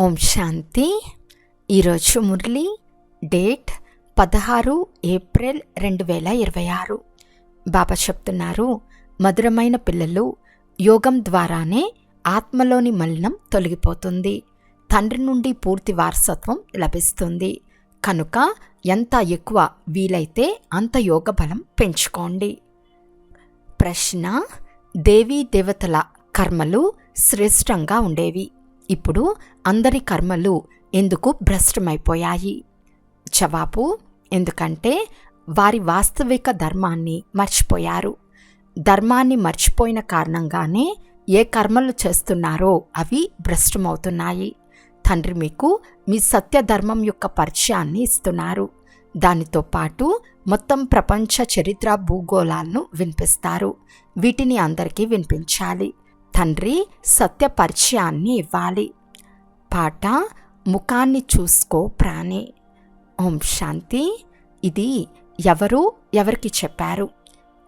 ఓం శాంతి. ఈరోజు Murali date 16 April 2026. బాబా చెప్తున్నారు, మధురమైన పిల్లలు, యోగం ద్వారానే ఆత్మలోని మలినం తొలగిపోతుంది, తండ్రి నుండి పూర్తి వారసత్వం లభిస్తుంది. కనుక ఎంత ఎక్కువ వీలైతే అంత యోగ బలం పెంచుకోండి. ప్రశ్న: దేవీ దేవతల కర్మలు శ్రేష్టంగా ఉండేవి, ఇప్పుడు అందరి కర్మలు ఎందుకు భ్రష్టమైపోయాయి? జవాబు: ఎందుకంటే వారి వాస్తవిక ధర్మాన్ని మర్చిపోయారు. ధర్మాన్ని మర్చిపోయిన కారణంగానే ఏ కర్మలు చేస్తున్నారో అవి భ్రష్టమవుతున్నాయి. తండ్రి మీకు మీ సత్యధర్మం యొక్క పరిచయాన్ని ఇస్తున్నారు. దానితో పాటు మొత్తం ప్రపంచ చరిత్ర భూగోళాలను వినిపిస్తారు. వీటిని అందరికీ వినిపించాలి. తండ్రి సత్య పరిచయాన్ని ఇవ్వాలి. పాట: ముఖాన్ని చూసుకో ప్రాణి. ఓం శాంతి. ఇది ఎవరికి చెప్పారు?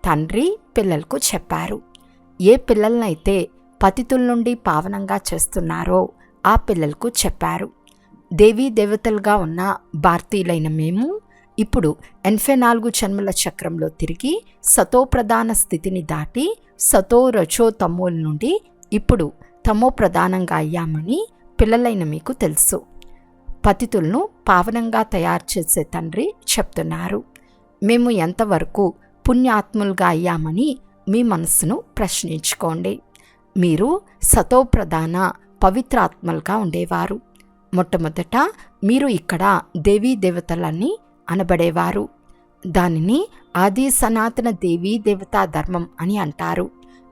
తండ్రి పిల్లలకు చెప్పారు. ఏ పిల్లలనైతే పతితుల నుండి పావనంగా చేస్తున్నారో ఆ పిల్లలకు చెప్పారు. దేవీ దేవతలుగా ఉన్న భారతీయులైన మేము ఇప్పుడు 84 జన్మల చక్రంలో తిరిగి సతోప్రధాన స్థితిని దాటి సతో రజో తమోల నుండి ఇప్పుడు తమో ప్రధానంగా అయ్యామని పిల్లలైన మీకు తెలుసు. పతితులను పావనంగా తయారు చేసే తండ్రి చెప్తున్నారు. మేము ఎంతవరకు పుణ్యాత్ములుగా అయ్యామని మీ మనస్సును ప్రశ్నించుకోండి. మీరు సతోప్రధాన పవిత్రాత్మలుగా ఉండేవారు. మొట్టమొదట మీరు ఇక్కడ దేవీ దేవతలని అనబడేవారు. దానిని ఆది సనాతన దేవీ దేవతా ధర్మం అని అంటారు.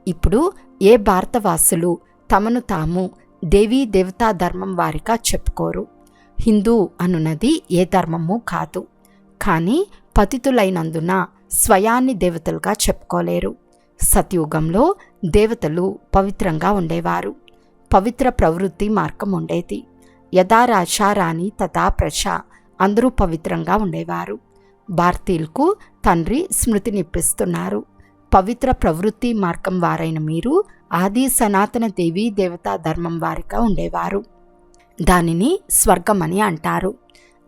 ఇప్పుడు ఏ భారతవాసులు తమను తాము దేవీ దేవతా ధర్మం వారిగా చెప్పుకోరు. హిందూ అనున్నది ఏ ధర్మము కాదు. కానీ పతితులైనందున స్వయాన్ని దేవతలుగా చెప్పుకోలేరు. సత్యుగంలో దేవతలు పవిత్రంగా ఉండేవారు. పవిత్ర ప్రవృత్తి మార్గం ఉండేది. యథా రాజారాణి తథా ప్రజ, అందరూ పవిత్రంగా ఉండేవారు. భారతీయులకు తండ్రి స్మృతినిప్పిస్తున్నారు. పవిత్ర ప్రవృత్తి మార్గం వారైన మీరు ఆది సనాతన దేవీ దేవతా ధర్మం వారిగా ఉండేవారు. దానిని స్వర్గం అని అంటారు.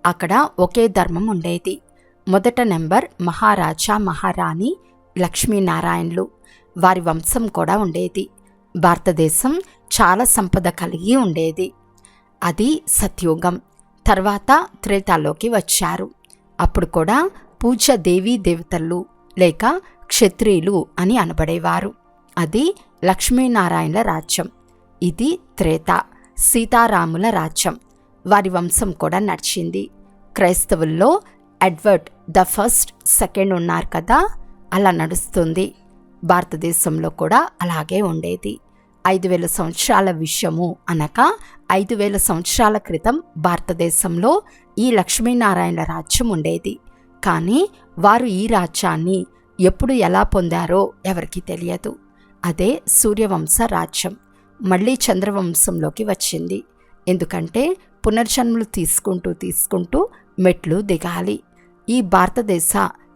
అక్కడ ఒకే ధర్మం ఉండేది. మొదట నెంబర్ మహారాజా మహారాణి లక్ష్మీనారాయణులు, వారి వంశం కూడా ఉండేది. భారతదేశం చాలా సంపద కలిగి ఉండేది. అది సత్యుగం. తర్వాత త్రేతాలోకి వచ్చారు. అప్పుడు కూడా పూజ్య దేవీ దేవతలు లేక క్షత్రియులు అని అనబడేవారు. అది లక్ష్మీనారాయణల రాజ్యం. ఇది త్రేత, సీతారాముల రాజ్యం. వారి వంశం కూడా నడిచింది. క్రైస్తవుల్లో ఎడ్వర్డ్ ద ఫస్ట్, సెకండ్ ఉన్నారు కదా, అలా నడుస్తుంది. భారతదేశంలో కూడా అలాగే ఉండేది. 5000 సంవత్సరాల విషయము అనగా 5000 సంవత్సరాల క్రితం భారతదేశంలో ఈ లక్ష్మీనారాయణ రాజ్యం ఉండేది. కానీ వారు ఈ రాజ్యాన్ని ఎప్పుడు ఎలా పొందారో ఎవరికి తెలియదు. అదే సూర్యవంశ రాజ్యం మళ్ళీ చంద్రవంశంలోకి వచ్చింది. ఎందుకంటే పునర్జన్మలు తీసుకుంటూ మెట్లు దిగాలి. ఈ భారతదేశ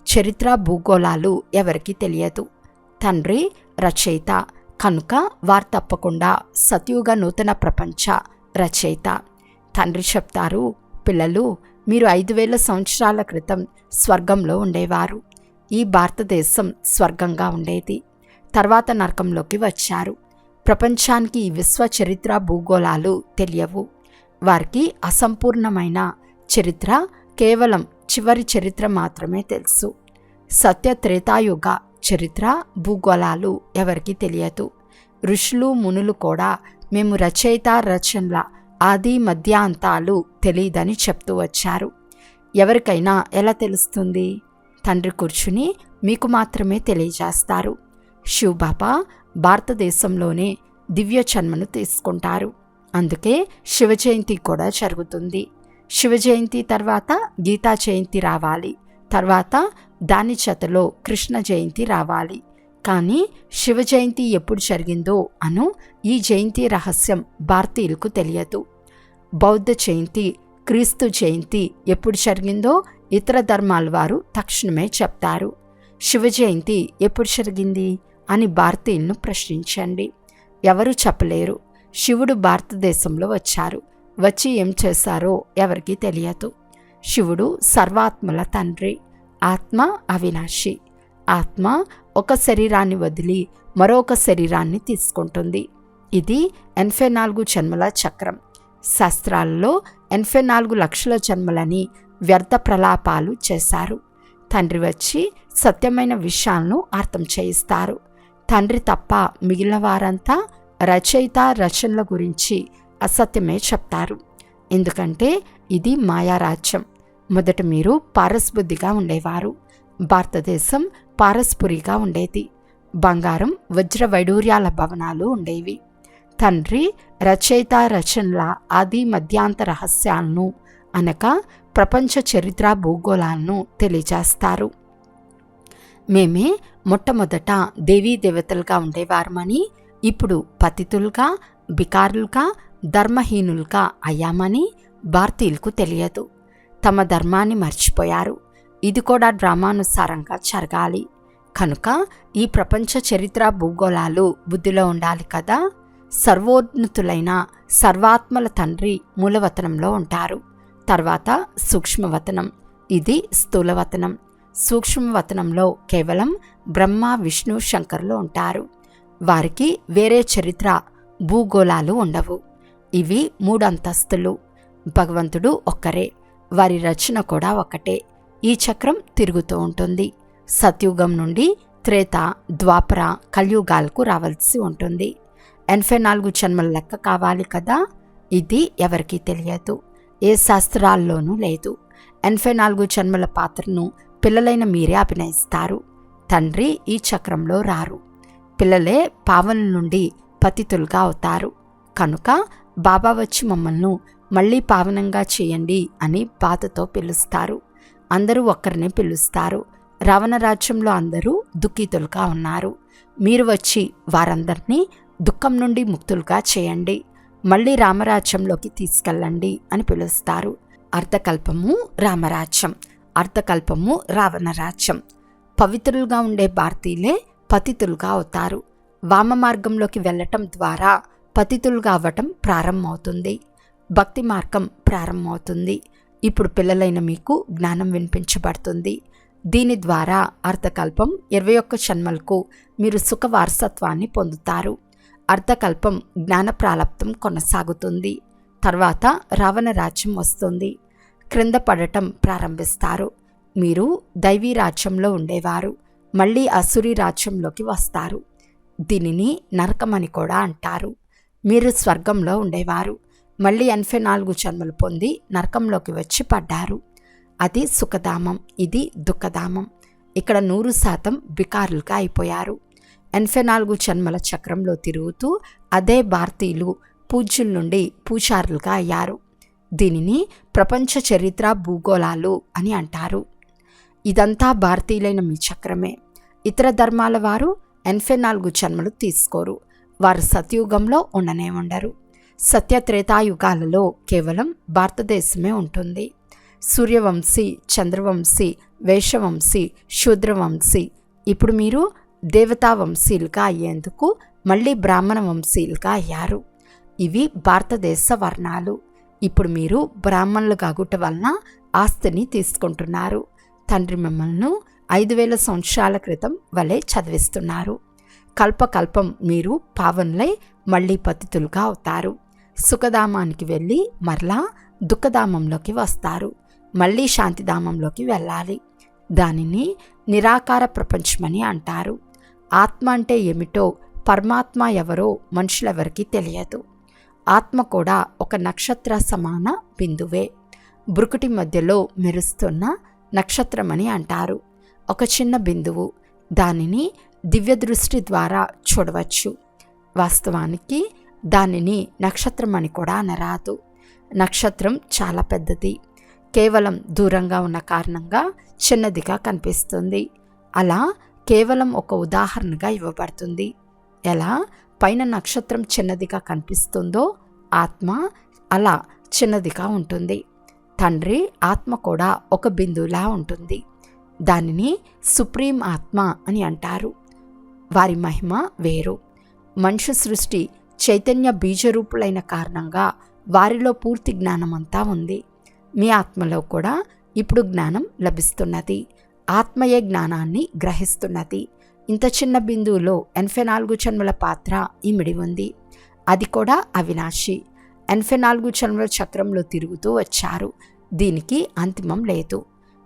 చరిత్ర భూగోళాలు ఎవరికి తెలియదు. తండ్రి రచయిత కనుక వారు తప్పకుండా సత్యుగ నూతన ప్రపంచ రచయిత. తండ్రి చెప్తారు, పిల్లలు, మీరు 5000 సంవత్సరాల క్రితం స్వర్గంలో ఉండేవారు. ఈ భారతదేశం స్వర్గంగా ఉండేది. తర్వాత నరకంలోకి వచ్చారు. ప్రపంచానికి ఈ విశ్వ చరిత్ర భూగోళాలు తెలియవు. వారికి అసంపూర్ణమైన చరిత్ర, కేవలం చివరి చరిత్ర మాత్రమే తెలుసు. సత్య త్రేతాయుగ చరిత్ర భూగోళాలు ఎవరికి తెలియదు. ఋషులు మునులు కూడా మేము రచయిత రచనల ఆది మధ్యాంతాలు తెలియదని చెప్తూ వచ్చారు. ఎవరికైనా ఎలా తెలుస్తుంది? తండ్రి కూర్చుని మీకు మాత్రమే తెలియజేస్తారు. శివబాబా భారతదేశంలోనే దివ్య జన్మను తీసుకుంటారు. అందుకే శివ జయంతి కూడా జరుగుతుంది. శివ జయంతి తర్వాత గీతా జయంతి రావాలి. తర్వాత దాని జతలో కృష్ణ జయంతి రావాలి. కానీ శివ జయంతి ఎప్పుడు జరిగిందో అను ఈ జయంతి రహస్యం భారతీయులకు తెలియదు. బౌద్ధ జయంతి, క్రీస్తు జయంతి ఎప్పుడు జరిగిందో ఇతర ధర్మాల వారు తక్షణమే చెప్తారు. శివ జయంతి ఎప్పుడు జరిగింది అని భారతీయులను ప్రశ్నించండి. ఎవరు చెప్పలేరు. శివుడు భారతదేశంలో వచ్చారు. వచ్చి ఏం చేశారో ఎవరికీ తెలియదు. శివుడు సర్వాత్మల తండ్రి. ఆత్మ అవినాశి. ఆత్మ ఒక శరీరాన్ని వదిలి మరొక శరీరాన్ని తీసుకుంటుంది. ఇది 84 జన్మల చక్రం. శాస్త్రాల్లో 84 లక్షల జన్మలని వ్యర్థ ప్రలాపాలు చేశారు. తండ్రి వచ్చి సత్యమైన విషయాలను అర్థం చేయిస్తారు. తండ్రి తప్ప మిగిలిన వారంతా రచయిత రచనల గురించి అసత్యమే చెప్తారు. ఎందుకంటే ఇది మాయారాజ్యం. మొదట మీరు పారస్బుద్ధిగా ఉండేవారు. భారతదేశం పారస్పురిగా ఉండేది. బంగారం వజ్ర వైడూర్యాల భవనాలు ఉండేవి. తండ్రి రచయిత రచనల ఆది మధ్యాంత రహస్యాలను అనగా ప్రపంచ చరిత్ర భూగోళాలను తెలియజేస్తారు. మేమే మొట్టమొదట దేవీ దేవతలుగా ఉండేవారమని, ఇప్పుడు పతితులుగా, బికారులుగా, ధర్మహీనులుగా అయ్యామని భారతీయులకు తెలియదు. తమ ధర్మాన్ని మర్చిపోయారు. ఇది కూడా డ్రామానుసారంగా జరగాలి. కనుక ఈ ప్రపంచ చరిత్ర భూగోళాలు బుద్ధిలో ఉండాలి కదా. సర్వోన్నతులైన సర్వాత్మల తండ్రి మూలవతనంలో ఉంటారు. తర్వాత సూక్ష్మవతనం, ఇది స్థూలవతనం. సూక్ష్మవతనంలో కేవలం బ్రహ్మ, విష్ణు, శంకరులు ఉంటారు. వారికి వేరే చరిత్ర భూగోళాలు ఉండవు. ఇవి 3 అంతస్తులు. భగవంతుడు ఒక్కరే. వారి రచన కూడా ఒకటే. ఈ చక్రం తిరుగుతూ ఉంటుంది. సత్యుగం నుండి త్రేత, ద్వాపర, కలియుగాలకు రావాల్సి ఉంటుంది. 84 జన్మల లెక్క కావాలి కదా. ఇది ఎవరికీ తెలియదు. ఏ శాస్త్రాల్లోనూ లేదు. 84 జన్మల పాత్రను పిల్లలైన మీరే అభినయిస్తారు. తండ్రి ఈ చక్రంలో రారు. పిల్లలే పావనుల నుండి పతితులుగా అవుతారు. కనుక బాబా వచ్చి మమ్మల్ని మళ్ళీ పావనంగా చేయండి అని బాధతో పిలుస్తారు. అందరూ ఒక్కరినే పిలుస్తారు. రావణ రాజ్యంలో అందరూ దుఃఖితులుగా ఉన్నారు. మీరు వచ్చి వారందరినీ దుఃఖం నుండి ముక్తులుగా చేయండి, మళ్ళీ రామరాజ్యంలోకి తీసుకెళ్ళండి అని పిలుస్తారు. అర్ధకల్పము రామరాజ్యం, అర్ధకల్పము రావణ రాజ్యం. పవిత్రులుగా ఉండే భారతీయులే పతితులుగా అవుతారు. వామ మార్గంలోకి వెళ్ళటం ద్వారా పతితులుగా అవ్వటం ప్రారంభమవుతుంది. భక్తి మార్గం ప్రారంభమవుతుంది. ఇప్పుడు పిల్లలైన మీకు జ్ఞానం వినిపించబడుతుంది. దీని ద్వారా అర్ధకల్పం 21 జన్మలకు మీరు సుఖ వారసత్వాన్ని పొందుతారు. అర్ధకల్పం జ్ఞాన ప్రాలబ్ధం కొనసాగుతుంది. తర్వాత రావణ రాజ్యం వస్తుంది. క్రింద పడటం ప్రారంభిస్తారు. మీరు దైవీ రాజ్యంలో ఉండేవారు, మళ్ళీ అసురీ రాజ్యంలోకి వస్తారు. దీనిని నరకమని కూడా అంటారు. మీరు స్వర్గంలో ఉండేవారు, మళ్ళీ 84 జన్మలు పొంది నరకంలోకి వచ్చి పడ్డారు. అది సుఖధామం, ఇది దుఃఖధామం. ఇక్కడ 100% బికారులుగా అయిపోయారు. 84 జన్మల చక్రంలో తిరుగుతూ అదే భారతీయులు పూజ్యుల నుండి పూజారులుగా అయ్యారు. దీనిని ప్రపంచ చరిత్ర భూగోళాలు అని అంటారు. ఇదంతా భారతీయులైన మీ చక్రమే. ఇతర ధర్మాల వారు 84 జన్మలు తీసుకోరు. వారు సత్యుగంలో ఉండనే ఉండరు. సత్యత్రేతాయుగాలలో కేవలం భారతదేశమే ఉంటుంది. సూర్యవంశీ, చంద్రవంశీ, వైశ్యవంశీ, శూద్రవంశీ. ఇప్పుడు మీరు దేవతా వంశీలుగా అయ్యేందుకు మళ్ళీ బ్రాహ్మణ వంశీలుగా అయ్యారు. ఇవి భారతదేశ వర్ణాలు. ఇప్పుడు మీరు బ్రాహ్మణులు కాగుట వలన ఆస్తిని తీసుకుంటున్నారు. తండ్రి మిమ్మల్ని 5000 సంవత్సరాల క్రితం వలె చదివిస్తున్నారు. కల్పకల్పం మీరు పావనులై మళ్ళీ పతితులుగా అవుతారు. సుఖధామానికి వెళ్ళి మరలా దుఃఖధామంలోకి వస్తారు. మళ్ళీ శాంతిధామంలోకి వెళ్ళాలి. దానిని నిరాకార ప్రపంచమని అంటారు. ఆత్మ అంటే ఏమిటో, పరమాత్మ ఎవరో మనుషులెవరికీ తెలియదు. ఆత్మ కూడా ఒక నక్షత్ర సమాన బిందువే. బ్రుకుటి మధ్యలో మెరుస్తున్న నక్షత్రమని అంటారు. ఒక చిన్న బిందువు. దానిని దివ్య దృష్టి ద్వారా చూడవచ్చు. వాస్తవానికి దానిని నక్షత్రం అని కూడా అనరాదు. నక్షత్రం చాలా పెద్దది. కేవలం దూరంగా ఉన్న కారణంగా చిన్నదిగా కనిపిస్తుంది. అలా కేవలం ఒక ఉదాహరణగా ఇవ్వబడుతుంది. ఎలా పైన నక్షత్రం చిన్నదిగా కనిపిస్తుందో ఆత్మ అలా చిన్నదిగా ఉంటుంది. తండ్రి ఆత్మ కూడా ఒక బిందువులా ఉంటుంది. దానిని సుప్రీం ఆత్మ అని అంటారు. వారి మహిమ వేరు. మనుష్య సృష్టి చైతన్య బీజరూపులైన కారణంగా వారిలో పూర్తి జ్ఞానమంతా ఉంది. మీ ఆత్మలో కూడా ఇప్పుడు జ్ఞానం లభిస్తున్నది. ఆత్మయే జ్ఞానాన్ని గ్రహిస్తున్నది. ఇంత చిన్న బిందువులో 84 జన్మల పాత్ర ఇమిడి ఉంది. అది కూడా అవినాశి. 84 జన్మల చక్రంలో తిరుగుతూ వచ్చారు. దీనికి అంతిమం లేదు.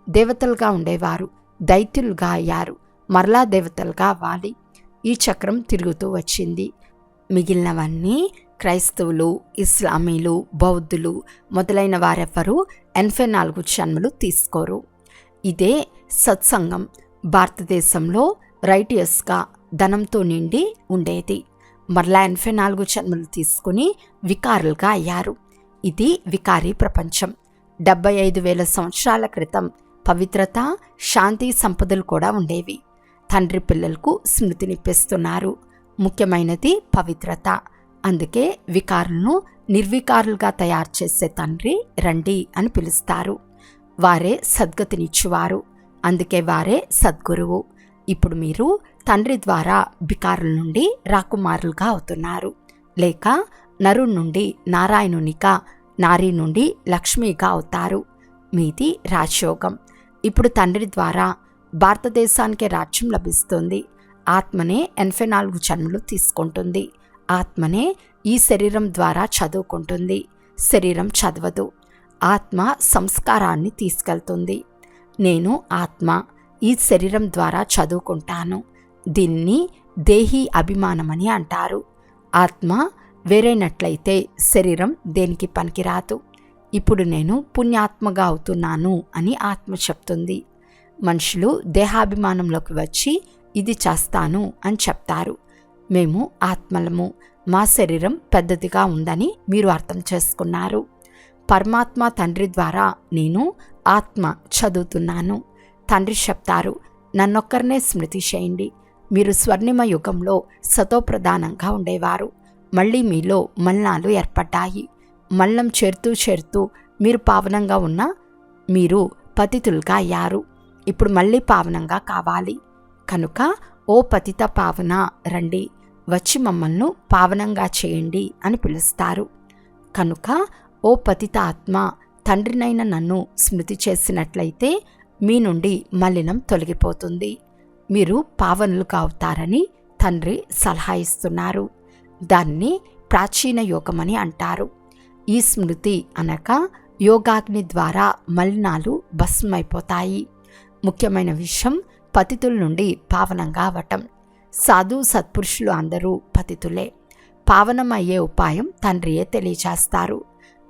దేవతలుగా ఉండేవారు దైత్యులుగా అయ్యారు. మరలా దేవతలుగా అవ్వాలి. ఈ చక్రం తిరుగుతూ వచ్చింది. మిగిలినవన్నీ క్రైస్తవులు, ఇస్లామీలు, బౌద్ధులు మొదలైన వారెవ్వరూ 84 జన్మలు తీసుకోరు. ఇదే సత్సంగం. భారతదేశంలో రైటియస్గా ధనంతో నిండి ఉండేది. మరలా 84 జన్మలు తీసుకుని వికారులుగా అయ్యారు. ఇది వికారీ ప్రపంచం. 75,000 సంవత్సరాల క్రితం పవిత్రత, శాంతి, సంపదలు కూడా ఉండేవి. తండ్రి పిల్లలకు స్మృతినిప్పిస్తున్నారు. ముఖ్యమైనది పవిత్రత. అందుకే వికారులను నిర్వికారులుగా తయారు చేసే తండ్రి రండి అని పిలుస్తారు. వారే సద్గతినిచ్చువారు. అందుకే వారే సద్గురువు. ఇప్పుడు మీరు తండ్రి ద్వారా వికారుల నుండి రాకుమారులుగా అవుతున్నారు. లేక నరు నుండి నారాయణునిగా, నారీ నుండి లక్ష్మిగా అవుతారు. మీది రాజయోగం. ఇప్పుడు తండ్రి ద్వారా భారతదేశానికి రాజ్యం లభిస్తుంది. ఆత్మనే 84 జన్మలు తీసుకుంటుంది. ఆత్మనే ఈ శరీరం ద్వారా చదువుకుంటుంది. శరీరం చదవదు. ఆత్మ సంస్కారాన్ని తీసుకెళ్తుంది. నేను ఆత్మ ఈ శరీరం ద్వారా చదువుకుంటాను. దీన్ని దేహీ అభిమానమని అంటారు. ఆత్మ వేరైనట్లయితే శరీరం దేనికి పనికిరాదు. ఇప్పుడు నేను పుణ్యాత్మగా అవుతున్నాను అని ఆత్మ చెప్తుంది. మనుషులు దేహాభిమానంలోకి వచ్చి ఇది చేస్తాను అని చెప్తారు. మేము ఆత్మలము. మా శరీరం పెద్దదిగా ఉందని మీరు అర్థం చేసుకున్నారు. పరమాత్మ తండ్రి ద్వారా నేను ఆత్మ చదువుతున్నాను. తండ్రి చెప్తారు, నన్నొక్కరినే స్మృతి చేయండి. మీరు స్వర్ణిమ యుగంలో సతోప్రధానంగా ఉండేవారు. మళ్ళీ మీలో మలినాలు ఏర్పడ్డాయి. మల్లం చేరుతూ మీరు పావనంగా ఉన్న మీరు పతితులుగా అయ్యారు. ఇప్పుడు మళ్ళీ పావనంగా కావాలి. కనుక ఓ పతిత పావన రండి, వచ్చి మమ్మల్ని పావనంగా చేయండి అని పిలుస్తారు. కనుక ఓ పతిత ఆత్మ తండ్రినైన నన్ను స్మృతి చేసినట్లయితే మీ నుండి మలినం తొలగిపోతుంది. మీరు పావనులుగా అవుతారని తండ్రి సలహా ఇస్తున్నారు. దాన్ని ప్రాచీన యోగమని అంటారు. ఈ స్మృతి అనగా యోగాగ్ని ద్వారా మలినాలు భస్మైపోతాయి. ముఖ్యమైన విషయం పతితుల నుండి పావనంగా అవటం. సాధు సత్పురుషులు అందరూ పతితులే. పావనమయ్యే ఉపాయం తండ్రియే తెలియచేస్తారు.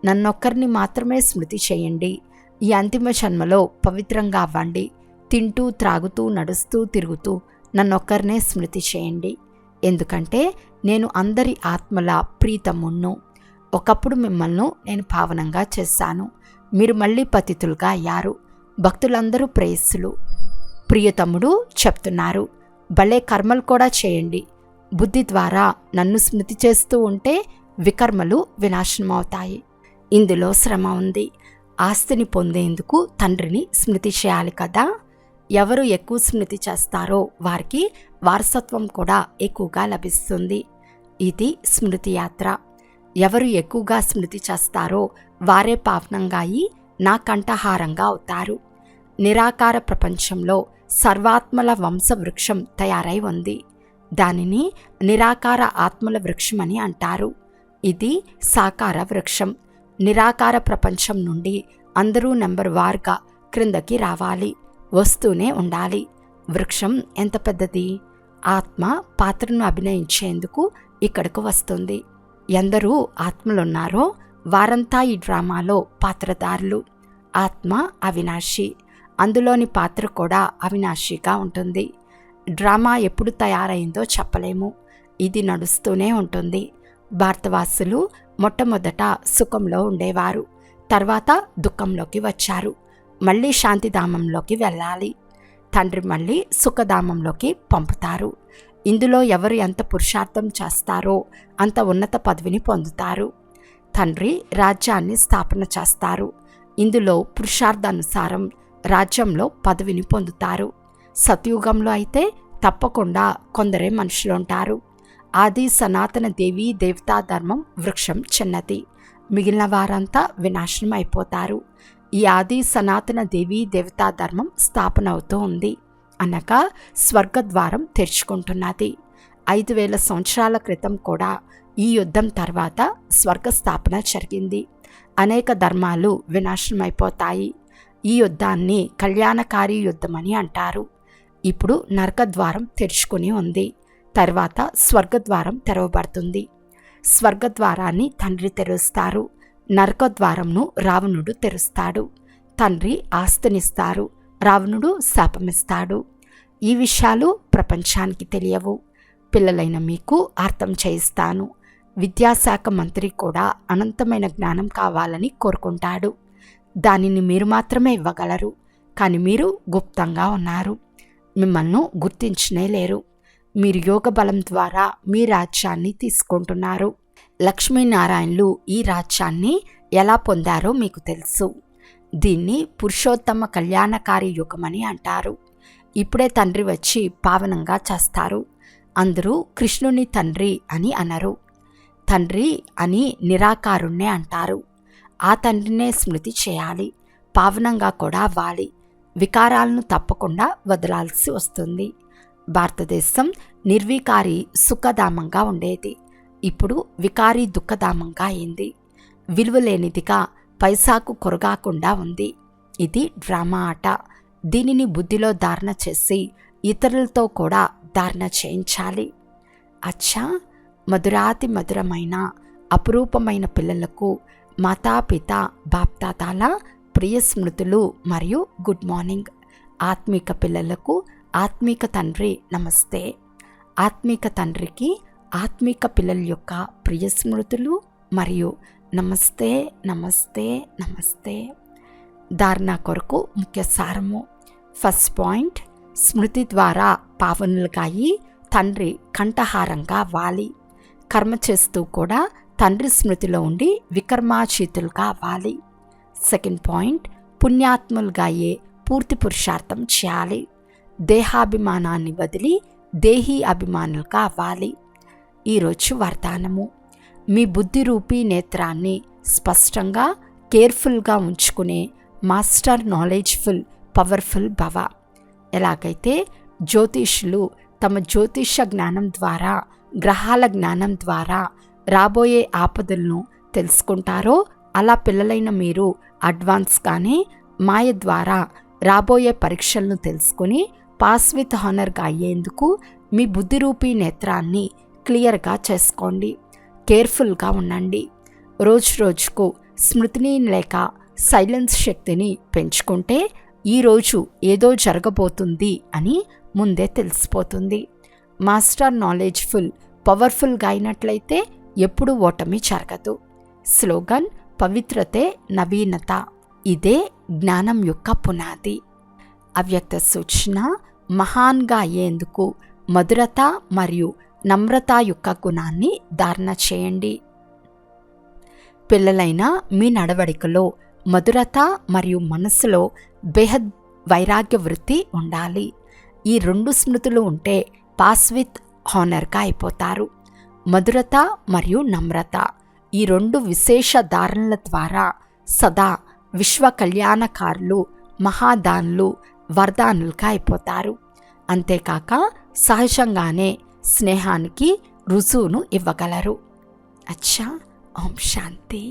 నన్నొక్కరిని మాత్రమే స్మృతి చేయండి. ఈ అంతిమ జన్మలో పవిత్రంగా అవ్వండి. తింటూ, త్రాగుతూ, నడుస్తూ, తిరుగుతూ నన్నొక్కరినే స్మృతి చేయండి. ఎందుకంటే నేను అందరి ఆత్మల ప్రీతమును. ఒకప్పుడు మిమ్మల్ని నేను పావనంగా చేశాను. మీరు మళ్ళీ పతితులుగా అయ్యారు. భక్తులందరూ ప్రేయస్సులు. ప్రియతముడు చెప్తున్నారు, భలే కర్మలు కూడా చేయండి. బుద్ధి ద్వారా నన్ను స్మృతి చేస్తూ ఉంటే వికర్మలు వినాశనమవుతాయి. ఇందులో శ్రమ ఉంది. ఆస్తిని పొందేందుకు తండ్రిని స్మృతి చేయాలి కదా. ఎవరు ఎక్కువ స్మృతి చేస్తారో వారికి వారసత్వం కూడా ఎక్కువగా లభిస్తుంది. ఇది స్మృతి యాత్ర. ఎవరు ఎక్కువగా స్మృతి చేస్తారో వారే పావనంగా అయి నా కంఠహారంగా అవుతారు. నిరాకార ప్రపంచంలో సర్వాత్మల వంశవృక్షం తయారై ఉంది. దానిని నిరాకార ఆత్మల వృక్షమని అంటారు. ఇది సాకార వృక్షం. నిరాకార ప్రపంచం నుండి అందరూ నెంబర్ వార్గా క్రిందకి రావాలి, వస్తూనే ఉండాలి. వృక్షం ఎంత పెద్దది! ఆత్మ పాత్రను అభినయించేందుకు ఇక్కడకు వస్తుంది. ఎందరూ ఆత్మలున్నారో వారంతా ఈ డ్రామాలో పాత్రధారులు. ఆత్మ అవినాశి. అందులోని పాత్ర కూడా అవినాశిగా ఉంటుంది. డ్రామా ఎప్పుడు తయారైందో చెప్పలేము. ఇది నడుస్తూనే ఉంటుంది. భారతవాసులు మొట్టమొదట సుఖంలో ఉండేవారు. తర్వాత దుఃఖంలోకి వచ్చారు. మళ్ళీ శాంతిధామంలోకి వెళ్ళాలి. తండ్రి మళ్ళీ సుఖధామంలోకి పంపుతారు. ఇందులో ఎవరు ఎంత పురుషార్థం చేస్తారో అంత ఉన్నత పదవిని పొందుతారు. తండ్రి రాజ్యాన్ని స్థాపన చేస్తారు. ఇందులో పురుషార్థానుసారం రాజ్యంలో పదవిని పొందుతారు. సతయుగంలో అయితే తప్పకుండా కొందరే మనుషులుంటారు. ఆది సనాతన దేవీ దేవతా ధర్మం వృక్షం చిన్నది. మిగిలిన వారంతా వినాశనం అయిపోతారు. ఈ ఆది సనాతన దేవీ దేవతా ధర్మం స్థాపన అవుతూ ఉంది, అనగా స్వర్గద్వారం తెరుచుకుంటున్నది. 5000 సంవత్సరాల క్రితం కూడా ఈ యుద్ధం తర్వాత స్వర్గ స్థాపన జరిగింది. అనేక ధర్మాలు వినాశనం అయిపోతాయి. ఈ యుద్ధాన్ని కళ్యాణకారి యుద్ధమని అంటారు. ఇప్పుడు నరకద్వారం తెరుచుకుని ఉంది. తర్వాత స్వర్గద్వారం తెరవబడుతుంది. స్వర్గద్వారాన్ని తండ్రి తెరుస్తారు. నరకద్వారంను రావణుడు తెరుస్తాడు. తండ్రి ఆస్తినిస్తారు, రావణుడు శాపమిస్తాడు. ఈ విషయాలు ప్రపంచానికి తెలియవు. పిల్లలైన మీకు అర్థం చేయిస్తాను. విద్యాశాఖ మంత్రి కూడా అనంతమైన జ్ఞానం కావాలని కోరుకుంటాడు. దానిని మీరు మాత్రమే ఇవ్వగలరు. కానీ మీరు గుప్తంగా ఉన్నారు. మిమ్మల్ని గుర్తించనే లేరు. మీరు యోగ బలం ద్వారా మీ రాజ్యాన్ని తీసుకుంటున్నారు. లక్ష్మీనారాయణులు ఈ రాజ్యాన్ని ఎలా పొందారో మీకు తెలుసు. దీన్ని పురుషోత్తమ కళ్యాణకారి యుగమని అంటారు. ఇప్పుడే తండ్రి వచ్చి పావనంగా చేస్తారు. అందరూ కృష్ణుని తండ్రి అని అనరు. తండ్రి అని నిరాకారుణ్ణే అంటారు. ఆ తండ్రినే స్మృతి చేయాలి. పావనంగా కూడా అవ్వాలి. వికారాలను తప్పకుండా వదలాల్సి వస్తుంది. భారతదేశం నిర్వికారి సుఖధామంగా ఉండేది. ఇప్పుడు వికారి దుఃఖధామంగా అయింది. విలువలేనిదిగా పైసాకు కొరగాకుండా ఉంది. ఇది డ్రామా ఆట. దీనిని బుద్ధిలో ధారణ చేసి ఇతరులతో కూడా ధారణ చేయించాలి. అచ్చా, మధురాతి మధురమైన అపురూపమైన పిల్లలకు మాతాపిత బాప్తాతాల ప్రియ స్మృతులు మరియు గుడ్ మార్నింగ్. ఆత్మీక పిల్లలకు ఆత్మీక తండ్రి నమస్తే. ఆత్మీక తండ్రికి ఆత్మీక పిల్లల యొక్క ప్రియ స్మృతులు మరియు నమస్తే నమస్తే నమస్తే. ధారణ కొరకు ముఖ్య సారము. ఫస్ట్ పాయింట్, స్మృతి ద్వారా పావనులుగా అయి తండ్రి కంఠహారంగా అవ్వాలి. కర్మ చేస్తూ కూడా తండ్రి స్మృతిలో ఉండి వికర్మాచీతులుగా అవ్వాలి. సెకండ్ పాయింట్, పుణ్యాత్ములుగా అయ్యే పూర్తి పురుషార్థం చేయాలి. దేహాభిమానాన్ని వదిలి దేహీ అభిమానులుగా అవ్వాలి. ఈరోజు వరదానము. మీ బుద్ధి రూపీ నేత్రాన్ని స్పష్టంగా కేర్ఫుల్గా ఉంచుకునే మాస్టర్ నాలెడ్జ్ఫుల్ పవర్ఫుల్ భవ. ఎలాగైతే జ్యోతిష్యులు తమ జ్యోతిష జ్ఞానం ద్వారా, గ్రహాల జ్ఞానం ద్వారా రాబోయే ఆపదలను తెలుసుకుంటారో, అలా పిల్లలైన మీరు అడ్వాన్స్గానే మాయ ద్వారా రాబోయే పరీక్షలను తెలుసుకుని పాస్ విత్ హానర్గా అయ్యేందుకు మీ బుద్ధిరూపీ నేత్రాన్ని క్లియర్గా చేసుకోండి. కేర్ఫుల్గా ఉండండి. రోజు రోజుకు స్మృతిని లేక సైలెన్స్ శక్తిని పెంచుకుంటే ఈరోజు ఏదో జరగబోతుంది అని ముందే తెలిసిపోతుంది. మాస్టర్ నాలెడ్జ్ఫుల్ పవర్ఫుల్గా అయినట్లయితే ఎప్పుడు ఓటమి జరగదు. స్లోగన్: పవిత్రతే నవీనత. ఇదే జ్ఞానం యొక్క పునాది. అవ్యక్త సూచన: మహాన్గా అయ్యేందుకు మధురత మరియు నమ్రత యొక్క గుణాన్ని ధారణ చేయండి. పిల్లలైన మీ నడవడికలో మధురత మరియు మనస్సులో బేహద్ వైరాగ్య వృత్తి ఉండాలి. ఈ 2 స్మృతులు ఉంటే పాస్ విత్ హానర్గా అయిపోతారు. మధురత మరియు నమ్రత, ఈ 2 విశేష ధారణల ద్వారా సదా విశ్వ కళ్యాణకారులు, మహాదానులు, వరదానులుగా అయిపోతారు. అంతేకాక సహజంగానే స్నేహానికి రుజువును ఇవ్వగలరు. అచ్చా, ఓం శాంతి.